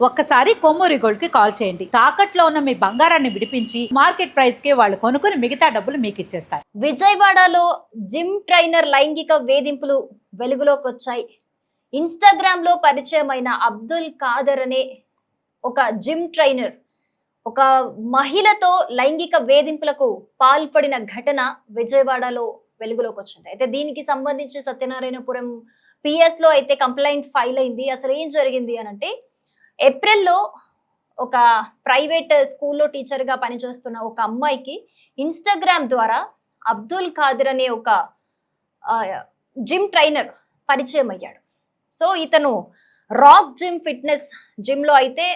ఒక్కసారి కొమ్మూరి గోల్డ్ కి కాల్ చేయండి. తాకట్లో ఉన్న మీ బంగారాన్ని విడిపించి మార్కెట్ ప్రైస్ కి వాళ్ళు కొనుక్కుని మిగతా డబ్బులు మీకు ఇచ్చేస్తారు. విజయవాడలో జిమ్ ట్రైనర్ లైంగిక వేధింపులు వెలుగులోకి వచ్చాయి. ఇన్స్టాగ్రామ్ లో పరిచయమైన అబ్దుల్ ఖాదర్ అనే ఒక జిమ్ ట్రైనర్ ఒక మహిళతో లైంగిక వేధింపులకు పాల్పడిన ఘటన విజయవాడలో వెలుగులోకి వచ్చింది. అయితే దీనికి సంబంధించి సత్యనారాయణపురం పిఎస్ లో అయితే కంప్లైంట్ ఫైల్ అయింది. అసలు ఏం జరిగింది అనంటే, ఏప్రిల్లో ఒక ప్రైవేట్ స్కూల్లో టీచర్గా పనిచేస్తున్న ఒక అమ్మాయికి ఇన్స్టాగ్రామ్ ద్వారా అబ్దుల్ ఖాదర్ అనే ఒక జిమ్ ట్రైనర్ పరిచయం అయ్యాడు. సో ఇతను రాక్ జిమ్ ఫిట్నెస్ జిమ్లో అయితే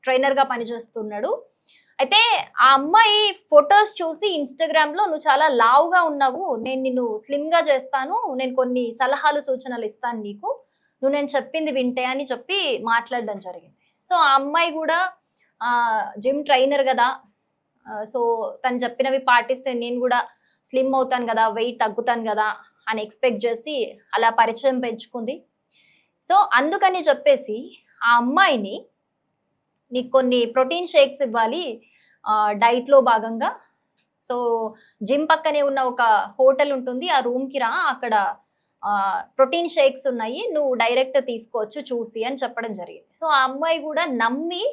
ట్రైనర్గా పనిచేస్తున్నాడు. అయితే ఆ అమ్మాయి ఫొటోస్ చూసి ఇన్స్టాగ్రామ్లో నువ్వు చాలా లావుగా ఉన్నావు, నేను నిన్ను స్లిమ్గా చేస్తాను, నేను కొన్ని సలహాలు సూచనలు ఇస్తాను నీకు, నువ్వు నేను చెప్పింది వింటే అని చెప్పి మాట్లాడడం జరిగింది. సో ఆ అమ్మాయి కూడా జిమ్ ట్రైనర్ కదా, సో తను చెప్పినవి పాటిస్తే నేను కూడా స్లిమ్ అవుతాను కదా, వెయిట్ తగ్గుతాను కదా అని ఎక్స్పెక్ట్ చేసి అలా పరిచయం పెంచుకుంది. సో అందుకని చెప్పేసి ఆ అమ్మాయిని నీకు కొన్ని ప్రోటీన్ షేక్స్ ఇవ్వాలి డైట్లో భాగంగా, సో జిమ్ పక్కనే ఉన్న ఒక హోటల్ ఉంటుంది, ఆ రూమ్కి రా, అక్కడ ప్రోటీన్ షేక్స్ ఉన్నాయి, నువ్వు డైరెక్ట్ తీసుకోవచ్చు చూసి అని చెప్పడం జరిగింది. సో ఆ అమ్మాయి కూడా నమ్మి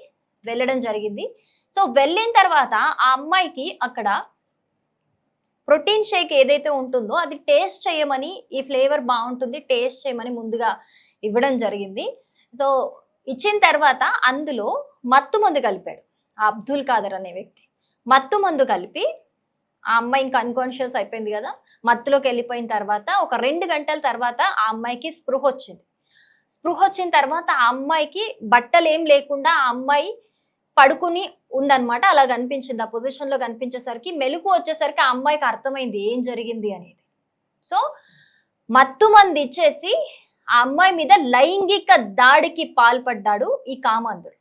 వెళ్ళడం జరిగింది. సో వెళ్ళిన తర్వాత ఆ అమ్మాయికి అక్కడ ప్రోటీన్ షేక్ ఏదైతే ఉంటుందో అది టేస్ట్ చేయమని, ఈ ఫ్లేవర్ బాగుంటుంది టేస్ట్ చేయమని ముందుగా ఇవ్వడం జరిగింది. సో ఇచ్చిన తర్వాత అందులో మత్తు మందు కలిపాడు ఆ అబ్దుల్ ఖాదర్ అనే వ్యక్తి. మత్తు మందు కలిపి ఆ అమ్మాయి ఇంకా అన్కాన్షియస్ అయిపోయింది కదా, మత్తులోకి వెళ్ళిపోయిన తర్వాత ఒక 2 గంటల తర్వాత ఆ అమ్మాయికి స్పృహ వచ్చింది. స్పృహ వచ్చిన తర్వాత ఆ అమ్మాయికి బట్టలు ఏం లేకుండా ఆ అమ్మాయి పడుకుని ఉందన్నమాట. అలా కనిపించింది, ఆ పొజిషన్లో కనిపించేసరికి మెలకు వచ్చేసరికి ఆ అమ్మాయికి అర్థమైంది ఏం జరిగింది అనేది. సో మత్తు మందు ఇచ్చేసి ఆ అమ్మాయి మీద లైంగిక దాడికి పాల్పడ్డాడు ఈ కామాంధుడు.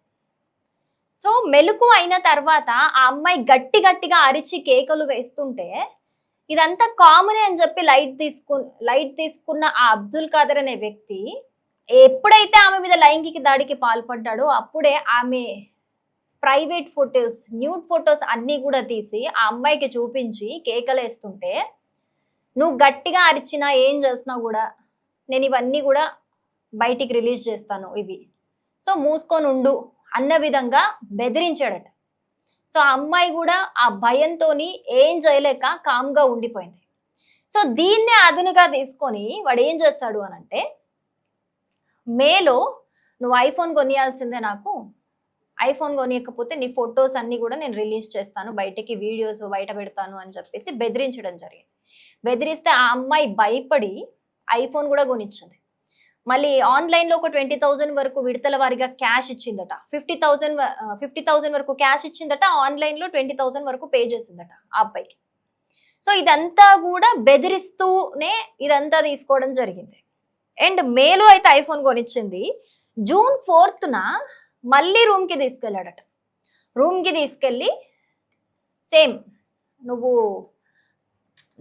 సో మెలకు అయిన తర్వాత ఆ అమ్మాయి గట్టిగా అరిచి కేకలు వేస్తుంటే ఇదంతా కామనే అని చెప్పి లైట్ తీసుకున్న ఆ అబ్దుల్ ఖాదర్ అనే వ్యక్తి ఎప్పుడైతే ఆమె మీద లైంగిక దాడికి పాల్పడ్డాడో అప్పుడే ఆమె ప్రైవేట్ ఫొటోస్, న్యూడ్ ఫొటోస్ అన్నీ కూడా తీసి ఆ అమ్మాయికి చూపించి కేకలేస్తుంటే, నువ్వు గట్టిగా అరిచినా ఏం చేసినా కూడా నేను ఇవన్నీ కూడా బయటికి రిలీజ్ చేస్తాను ఇవి, సో మూసుకొని ఉండు అన్న విధంగా బెదిరించాడట. సో ఆ అమ్మాయి కూడా ఆ భయంతో ఏం చేయలేక కామ్గా ఉండిపోయింది. సో దీన్నే అదునుగా తీసుకొని వాడు ఏం చేస్తాడు అనంటే, మేలో నువ్వు ఐఫోన్ కొనియాల్సిందే, నాకు ఐఫోన్ కొనియకపోతే నీ ఫొటోస్ అన్నీ కూడా నేను రిలీజ్ చేస్తాను, బయటకి వీడియోస్ బయట పెడతాను అని చెప్పేసి బెదిరించడం జరిగింది. బెదిరిస్తే ఆ అమ్మాయి భయపడి ఐఫోన్ కూడా కొనిచ్చింది. మళ్ళీ ఆన్లైన్లో ఒక 20,000 వరకు విడతల వారిగా క్యాష్ ఇచ్చిందట, 50,000 వరకు క్యాష్ ఇచ్చిందట, ఆన్లైన్లో 20,000 వరకు పే చేసిందట ఆ అబ్బాయికి. సో ఇదంతా కూడా బెదిరిస్తూనే ఇదంతా తీసుకోవడం జరిగింది. అండ్ మేలో అయితే ఐఫోన్ కొనిచ్చింది, జూన్ 4న మళ్ళీ రూమ్కి తీసుకెళ్ళాడట. రూమ్కి తీసుకెళ్ళి సేమ్ నువ్వు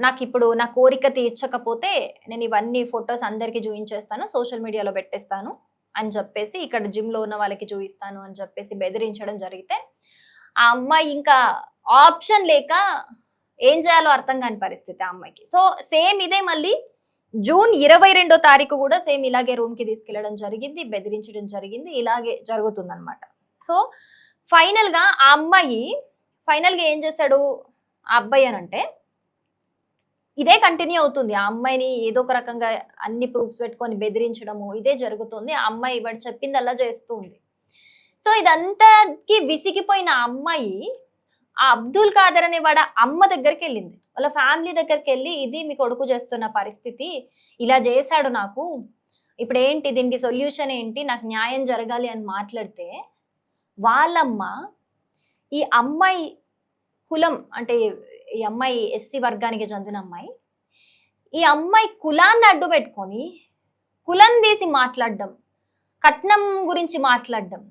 నాకు ఇప్పుడు నా కోరిక తీర్చకపోతే నేను ఇవన్నీ ఫొటోస్ అందరికీ చూపించేస్తాను, సోషల్ మీడియాలో పెట్టేస్తాను అని చెప్పేసి, ఇక్కడ జిమ్లో ఉన్న వాళ్ళకి చూపిస్తాను అని చెప్పేసి బెదిరించడం జరిగితే ఆ అమ్మాయి ఇంకా ఆప్షన్ లేక ఏం చేయాలో అర్థం కాని పరిస్థితి ఆ అమ్మాయికి. సో సేమ్ ఇదే మళ్ళీ జూన్ 22వ తారీఖు కూడా సేమ్ ఇలాగే రూమ్కి తీసుకెళ్ళడం జరిగింది, బెదిరించడం జరిగింది, ఇలాగే జరుగుతుంది అనమాట. సో ఫైనల్గా ఆ అమ్మాయి ఏం చేశాడు ఆ అబ్బాయి అనంటే, ఇదే కంటిన్యూ అవుతుంది. ఆ అమ్మాయిని ఏదో ఒక రకంగా అన్ని ప్రూఫ్స్ పెట్టుకొని బెదిరించడము ఇదే జరుగుతుంది. ఆ అమ్మాయి వాడు చెప్పింది అలా చేస్తూ ఉంది. సో ఇదంతాకి విసిగిపోయిన ఆ అమ్మాయి ఆ అబ్దుల్ ఖాదర్ అనే వాడ అమ్మ దగ్గరికి వెళ్ళింది, వాళ్ళ ఫ్యామిలీ దగ్గరికి వెళ్ళి, ఇది మీ కొడుకు చేస్తున్న పరిస్థితి, ఇలా చేశాడు నాకు, ఇప్పుడు ఏంటి దీనికి సొల్యూషన్ ఏంటి, నాకు న్యాయం జరగాలి అని మాట్లాడితే వాళ్ళమ్మ ఈ అమ్మాయి కులం అంటే ఈ అమ్మాయి ఎస్సీ వర్గానికి చెందిన అమ్మాయి, ఈ అమ్మాయి కులాన్ని అడ్డు పెట్టుకొని కులం తీసి మాట్లాడడం, కట్నం గురించి మాట్లాడడం,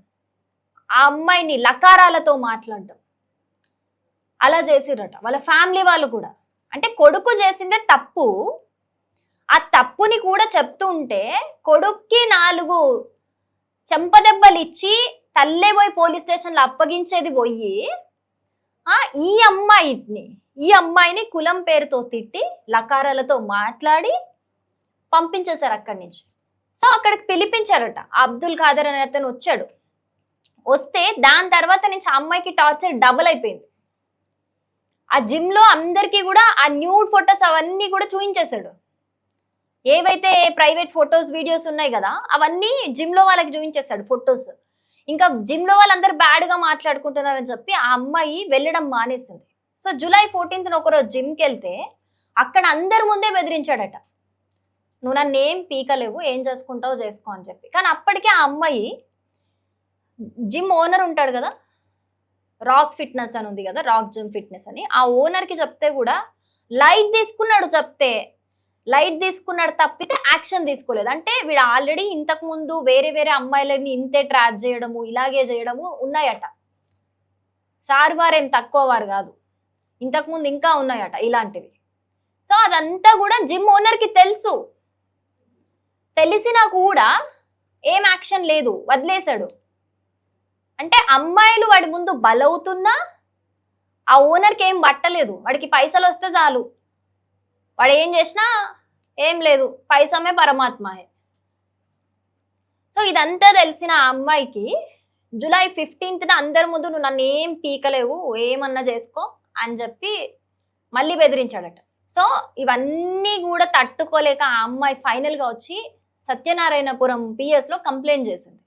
ఆ అమ్మాయిని లకారాలతో మాట్లాడడం అలా చేసిరట వాళ్ళ ఫ్యామిలీ వాళ్ళు కూడా. అంటే కొడుకు చేసిందే తప్పు, ఆ తప్పుని కూడా చెప్తూ ఉంటే కొడుక్కి 4 చెంపదెబ్బలు ఇచ్చి తల్లే పోయి పోలీస్ స్టేషన్లో అప్పగించేది పోయి ఆ ఈ అమ్మాయిని కులం పేరుతో తిట్టి లకారాలతో మాట్లాడి పంపించేశారు అక్కడి నుంచి. సో అక్కడికి పిలిపించారట. అబ్దుల్ ఖాదర్ అనే అతను వచ్చాడు. వస్తే దాని తర్వాత నుంచి ఆ అమ్మాయికి టార్చర్ డబుల్ అయిపోయింది. ఆ జిమ్ లో అందరికీ కూడా ఆ న్యూడ్ ఫొటోస్ అవన్నీ కూడా చూపించేశాడు. ఏవైతే ప్రైవేట్ ఫొటోస్ వీడియోస్ ఉన్నాయి కదా అవన్నీ జిమ్ లో వాళ్ళకి చూపించేశాడు ఫొటోస్. ఇంకా జిమ్ లో వాళ్ళందరూ బ్యాడ్ గా మాట్లాడుకుంటున్నారని చెప్పి ఆ అమ్మాయి వెళ్ళడం మానేసింది. సో జూలై 14th ఒకరోజు జిమ్కి వెళ్తే అక్కడ అందరి ముందే బెదిరించాడట, నువ్వు నన్ను ఏం పీకలేవు, ఏం చేసుకుంటావో చేసుకో అని చెప్పి. కానీ అప్పటికే ఆ అమ్మాయి జిమ్ ఓనర్ ఉంటాడు కదా, రాక్ ఫిట్నెస్ అని ఉంది కదా, రాక్ జిమ్ ఫిట్నెస్ అని, ఆ ఓనర్కి చెప్తే కూడా లైట్ తీసుకున్నాడు తప్పితే యాక్షన్ తీసుకోలేదు. అంటే వీడు ఆల్రెడీ ఇంతకు ముందు వేరే వేరే అమ్మాయిలని ఇంతే ట్రాప్ చేయడము ఇలాగే చేయడము ఉన్నాయట. సార్ వారేం తక్కువ వారు కాదు, ఇంతకుముందు ఇంకా ఉన్నాయట ఇలాంటివి. సో అదంతా కూడా జిమ్ ఓనర్కి తెలుసు. తెలిసినా కూడా ఏం యాక్షన్ లేదు, వదిలేశాడు. అంటే అమ్మాయిలు వాడి ముందు బలవుతున్నా ఆ ఓనర్కి ఏం పట్టలేదు. వాడికి పైసలు వస్తే చాలు, వాడు ఏం చేసినా ఏం లేదు, పైసమే పరమాత్మయే. సో ఇదంతా తెలిసిన ఆ అమ్మాయికి జూలై 15th అందరి ముందు నువ్వు నన్ను ఏం పీకలేవు, ఏమన్నా చేసుకో అని చెప్పి మళ్ళీ బెదిరించాడట. సో ఇవన్నీ కూడా తట్టుకోలేక ఆ అమ్మాయి ఫైనల్గా వచ్చి సత్యనారాయణపురం PS లో కంప్లైంట్ చేసింది.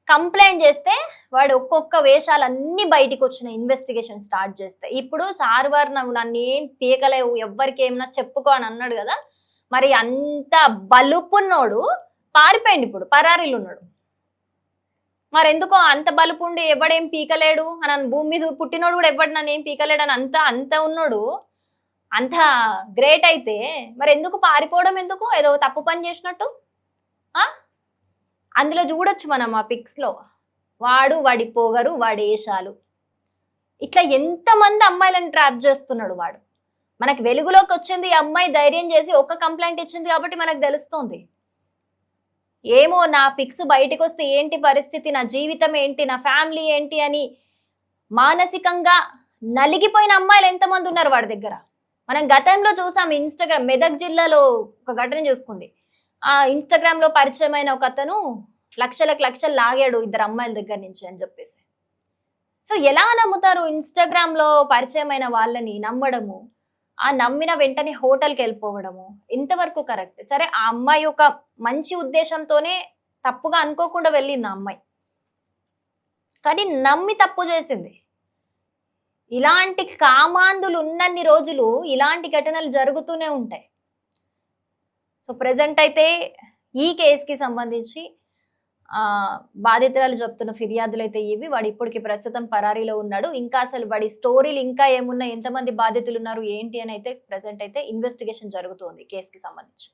కంప్లైంట్ చేస్తే వాడు ఒక్కొక్క వేషాలన్నీ బయటికి వచ్చిన ఇన్వెస్టిగేషన్ స్టార్ట్ చేస్తే ఇప్పుడు సార్ వారు నన్ను ఏం పీకలేవు, ఎవ్వరికి ఏమన్నా చెప్పుకో అని అన్నాడు కదా, మరి అంత బలుపున్నోడు పారిపోయింది, ఇప్పుడు పరారీలు ఉన్నాడు. మరి ఎందుకో అంత బలుపుండి ఎవడేం పీకలేడు అని, భూమి మీద పుట్టినోడు కూడా ఎవడు నన్ను ఏం పీకలేడు అని అంత ఉన్నాడు, అంత గ్రేట్ అయితే మరి ఎందుకు పారిపోవడం, ఎందుకు ఏదో తప్పు పని చేసినట్టు. అందులో చూడొచ్చు మనం ఆ పిక్స్లో వాడి పొగరు, వాడి వేషాలు, ఇట్లా ఎంతమంది అమ్మాయిలను ట్రాప్ చేస్తున్నాడు వాడు. మనకు వెలుగులోకి వచ్చింది ఈ అమ్మాయి ధైర్యం చేసి ఒక్క కంప్లైంట్ ఇచ్చింది కాబట్టి మనకు తెలుస్తుంది. ఏమో నా పిక్స్ బయటికి వస్తే ఏంటి పరిస్థితి, నా జీవితం ఏంటి, నా ఫ్యామిలీ ఏంటి అని మానసికంగా నలిగిపోయిన అమ్మాయిలు ఎంతమంది ఉన్నారు వాడి దగ్గర. మనం గతంలో చూసాం ఇన్స్టాగ్రామ్, మెదక్ జిల్లాలో ఒక ఘటన చూసుకుంది. ఆ ఇన్స్టాగ్రామ్ లో పరిచయమైన ఒక అతను లక్షలు లాగాడు 2 అమ్మాయిల దగ్గర నుంచి అని చెప్పేసి. సో ఎలా నమ్ముతారు ఇన్స్టాగ్రామ్ లో పరిచయమైన వాళ్ళని నమ్మడము, ఆ నమ్మిన వెంటనే హోటల్కి వెళ్ళిపోవడము ఇంతవరకు కరెక్ట్? సరే ఆ అమ్మాయి ఒక మంచి ఉద్దేశంతోనే తప్పుగా అనుకోకుండా వెళ్ళింది ఆ అమ్మాయి, కానీ నమ్మి తప్పు చేసింది. ఇలాంటి కామాంధులు ఉన్నన్ని రోజులు ఇలాంటి ఘటనలు జరుగుతూనే ఉంటాయి. సో ప్రెజెంట్ అయితే ఈ కేసుకి సంబంధించి బాధితురాలు చెప్తున్న ఫిర్యాదులు అయితే ఇవి. వాడు ఇప్పటికి ప్రస్తుతం పరారీలో ఉన్నాడు. ఇంకా అసలు వాడి స్టోరీలు ఇంకా ఏమున్నా, ఎంతమంది బాధితులు ఉన్నారు ఏంటి అని అయితే ప్రెజెంట్ అయితే ఇన్వెస్టిగేషన్ జరుగుతుంది కేసుకి సంబంధించి.